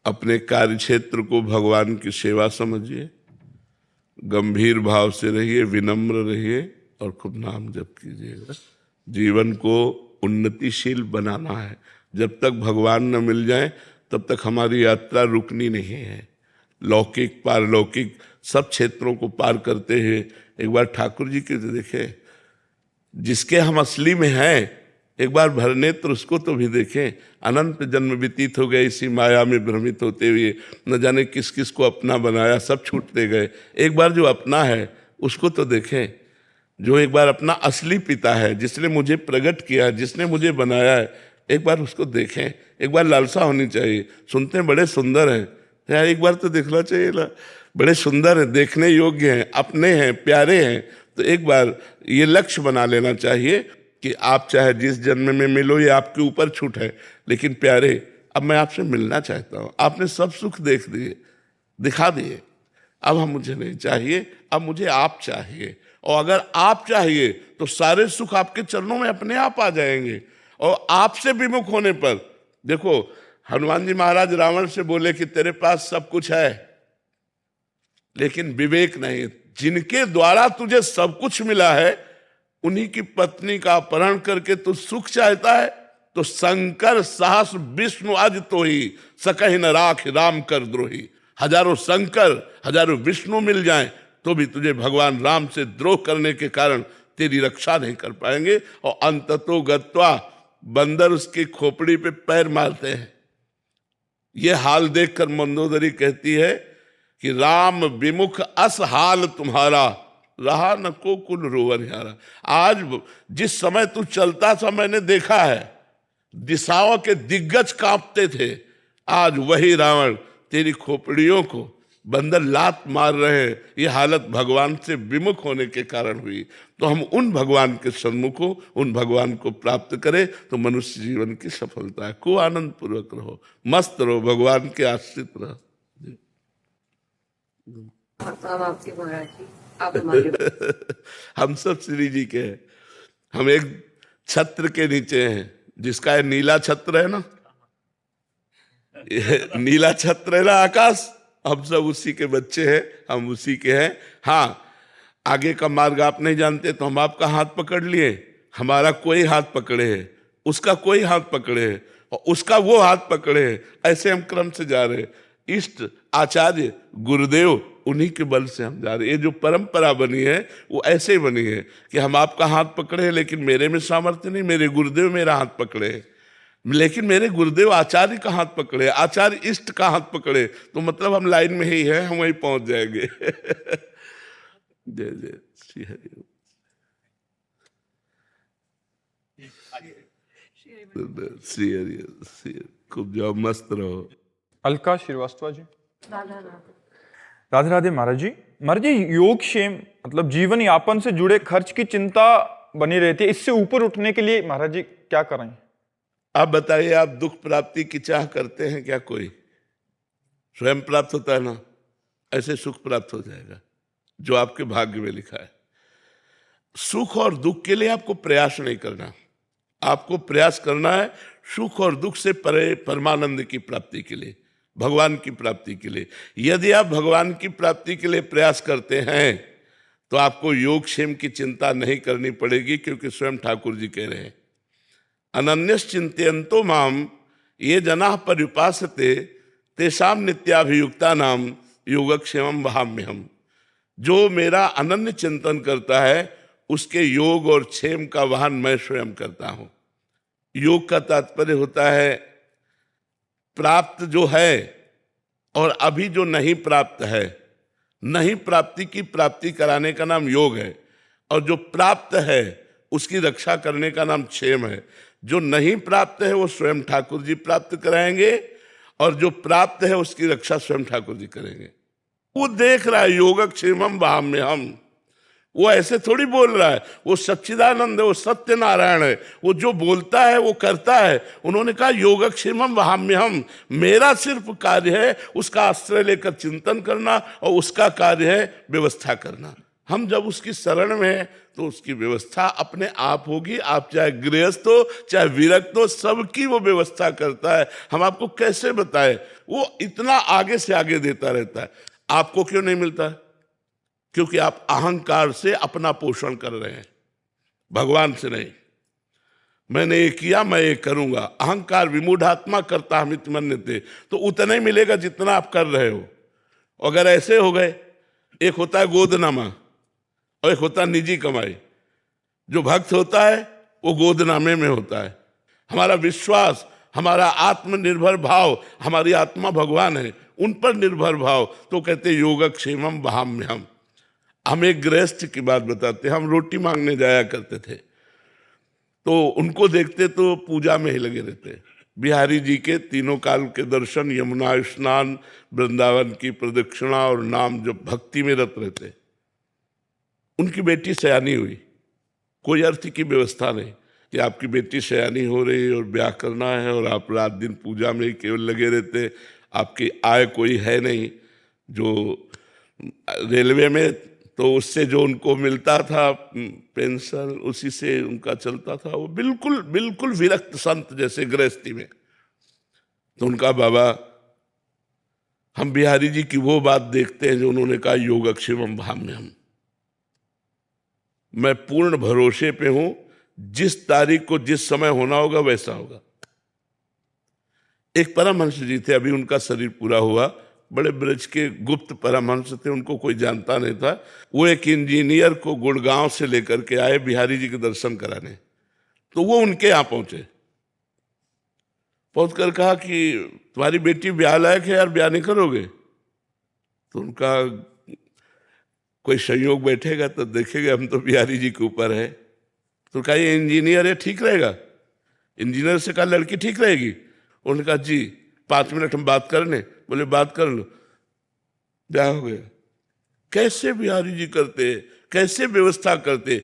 अपने कार्य क्षेत्र को भगवान की सेवा समझिए, गंभीर भाव से रहिए, विनम्र रहिए और खूब नाम जप कीजिएगा। जीवन को उन्नतिशील बनाना है। जब तक भगवान न मिल जाए तब तक हमारी यात्रा रुकनी नहीं है। लौकिक पारलौकिक सब क्षेत्रों को पार करते हुए एक बार ठाकुर जी के देखें, जिसके हम असली में हैं, एक बार भरनेत्र उसको तो भी देखें। अनंत जन्म व्यतीत हो गए इसी माया में भ्रमित होते हुए, न जाने किस किस को अपना बनाया, सब छूटते गए। एक बार जो अपना है उसको तो देखें, जो एक बार अपना असली पिता है, जिसने मुझे प्रकट किया, जिसने मुझे बनाया है, एक बार उसको देखें। एक बार लालसा होनी चाहिए। सुनते हैं बड़े सुंदर हैं यार, एक बार तो देखना चाहिए ना, बड़े सुंदर हैं, देखने योग्य हैं, अपने हैं, प्यारे हैं। तो एक बार ये लक्ष्य बना लेना चाहिए कि आप चाहे जिस जन्म में मिलो, ये आपके ऊपर छूट है, लेकिन प्यारे अब मैं आपसे मिलना चाहता हूँ। आपने सब सुख देख दिए, दिखा दिए, अब हम मुझे नहीं चाहिए, अब मुझे आप चाहिए। और अगर आप चाहिए तो सारे सुख आपके चरणों में अपने आप आ जाएंगे। और आपसे विमुख होने पर, देखो हनुमान जी महाराज रावण से बोले कि तेरे पास सब कुछ है लेकिन विवेक नहीं। जिनके द्वारा तुझे सब कुछ मिला है उन्हीं की पत्नी का अपहरण करके तू सुख चाहता है। तो शंकर सहस विष्णु आज तो ही सकहि न राख राम कर द्रोही। हजारों शंकर हजारों विष्णु मिल जाएं तो भी तुझे भगवान राम से द्रोह करने के कारण तेरी रक्षा नहीं कर पाएंगे। और अंततो गत्वा बंदर उसकी खोपड़ी पे पैर मारते हैं। ये हाल देखकर मंदोदरी कहती है कि राम विमुख अस हाल तुम्हारा, रहा न को कुल रोवर यारा। आज जिस समय तू चलता था मैंने देखा है, दिशाओं के दिग्गज कांपते थे। आज वही रावण तेरी खोपड़ियों को बंदर लात मार रहे हैं। ये हालत भगवान से विमुख होने के कारण हुई। तो हम उन भगवान के सन्मुख हो, उन भगवान को प्राप्त करें तो मनुष्य जीवन की सफलता है। खूब आनंद पूर्वक रहो, मस्त रहो, भगवान के आश्रित रहो। हम सब श्री जी के हैं। हम एक छत्र के नीचे हैं, जिसका है नीला छत्र है ना, नीला छत्र है ना आकाश, हम सब उसी के बच्चे हैं, हम उसी के हैं। हाँ, आगे का मार्ग आप नहीं जानते तो हम आपका हाथ पकड़ लिए, हमारा कोई हाथ पकड़े है, उसका कोई हाथ पकड़े है और उसका वो हाथ पकड़े है। ऐसे हम क्रम से जा रहे हैं। इष्ट आचार्य गुरुदेव उन्हीं के बल से हम जा रहे हैं। ये जो परंपरा बनी है वो ऐसे ही बनी है कि हम आपका हाथ पकड़े हैं, लेकिन मेरे में सामर्थ्य नहीं, मेरे गुरुदेव मेरा हाथ पकड़े हैं। लेकिन मेरे गुरुदेव आचार्य का हाथ पकड़े, आचार्य इष्ट का हाथ पकड़े, तो मतलब हम लाइन में ही हैं, हम वहीं पहुंच जाएंगे। जय जय श्री हरि। श्री हरि, खूब जाओ, मस्त रहो। अलका श्रीवास्तव जी। राधे राधे महाराज जी। महाराज जी, योग क्षेम मतलब जीवन यापन से जुड़े खर्च की चिंता बनी रहती है, इससे ऊपर उठने के लिए महाराज जी क्या करें? आप बताइए, आप दुख प्राप्ति की चाह करते हैं क्या? कोई स्वयं प्राप्त होता है ना, ऐसे सुख प्राप्त हो जाएगा जो आपके भाग्य में लिखा है। सुख और दुख के लिए आपको प्रयास नहीं करना, आपको प्रयास करना है सुख और दुख से परे परमानंद की प्राप्ति के लिए, भगवान की प्राप्ति के लिए। यदि आप भगवान की प्राप्ति के लिए प्रयास करते हैं तो आपको योग क्षेम की चिंता नहीं करनी पड़ेगी, क्योंकि स्वयं ठाकुर जी कह रहे हैं अनन्यश्चिन्तयन्तो माम ये जनाः पर्युपासते तेषां नित्याभियुक्ता नाम योगक्षेमं वहाम्यहम्। जो मेरा अनन्य चिंतन करता है उसके योग और क्षेम का वाहन मैं स्वयं करता हूं। योग का तात्पर्य होता है प्राप्त जो है और अभी जो नहीं प्राप्त है, नहीं प्राप्ति की प्राप्ति कराने का नाम योग है, और जो प्राप्त है उसकी रक्षा करने का नाम क्षेम है। जो नहीं प्राप्त है वो स्वयं ठाकुर जी प्राप्त कराएंगे, और जो प्राप्त है उसकी रक्षा स्वयं ठाकुर जी करेंगे। वो देख रहा है योगक्षेमं वहाम्यहम्, वो ऐसे थोड़ी बोल रहा है, वो सच्चिदानंद है, वो सत्य नारायण है, वो जो बोलता है वो करता है। उन्होंने कहा योगक्षेमं वहाम्यहम्, मेरा सिर्फ कार्य है उसका आश्रय लेकर चिंतन करना और उसका कार्य है व्यवस्था करना। हम जब उसकी शरण में हैं तो उसकी व्यवस्था अपने आप होगी। आप चाहे गृहस्थ हो चाहे विरक्त हो, सबकी वो व्यवस्था करता है। हम आपको कैसे बताएं, वो इतना आगे से आगे देता रहता है। आपको क्यों नहीं मिलता? क्योंकि आप अहंकार से अपना पोषण कर रहे हैं, भगवान से नहीं। मैंने ये किया, मैं ये करूंगा। अहंकार विमूढ़ात्मा करता हमित मन्यते, तो उतना ही मिलेगा जितना आप कर रहे हो। अगर ऐसे हो गए, एक होता है गोदनामा और एक होता है निजी कमाई। जो भक्त होता है वो गोदनामे में होता है। हमारा विश्वास, हमारा आत्मनिर्भर भाव, हमारी आत्मा भगवान है, उन पर निर्भर भाव, तो कहते योगक्षेमम वहाम्यहम। हम एक गृहस्थ की बात बताते हैं। हम रोटी मांगने जाया करते थे, तो उनको देखते तो पूजा में ही लगे रहते। बिहारी जी के तीनों काल के दर्शन, यमुना स्नान, वृंदावन की प्रदक्षिणा और नाम जब भक्ति में रत रहते। उनकी बेटी सयानी हुई, कोई अर्थ की व्यवस्था नहीं कि आपकी बेटी सयानी हो रही है और ब्याह करना है और आप रात दिन पूजा में ही केवल लगे रहते। आपकी आय कोई है नहीं। जो रेलवे में तो उससे जो उनको मिलता था पेंशन, उसी से उनका चलता था। वो बिल्कुल बिल्कुल विरक्त संत जैसे गृहस्थी में। तो उनका बाबा, हम बिहारी जी की वो बात देखते हैं जो उन्होंने कहा योगक्षेमम भाम्यहम। मैं पूर्ण भरोसे पे हूं, जिस तारीख को जिस समय होना होगा वैसा होगा। एक परमहंस जी थे, अभी उनका शरीर पूरा हुआ, बड़े ब्रज के गुप्त परमहंस थे, उनको कोई जानता नहीं था। वो एक इंजीनियर को गुड़गांव से लेकर के आए बिहारी जी के दर्शन कराने। तो वो उनके यहाँ पहुंचे। पहुंच कर कहा कि तुम्हारी बेटी ब्याह लायक है यार, ब्याह नहीं करोगे? तो उनका कोई संयोग बैठेगा तो देखेगा, हम तो बिहारी जी के ऊपर है। तो कहा ये इंजीनियर है, ठीक रहेगा? इंजीनियर से कहा लड़की ठीक रहेगी? उन्होंने कहा जी 5 मिनट हम बात कर लें। बोले बात कर लो, ब्याह हो गया। कैसे बिहारी जी करते, कैसे व्यवस्था करते,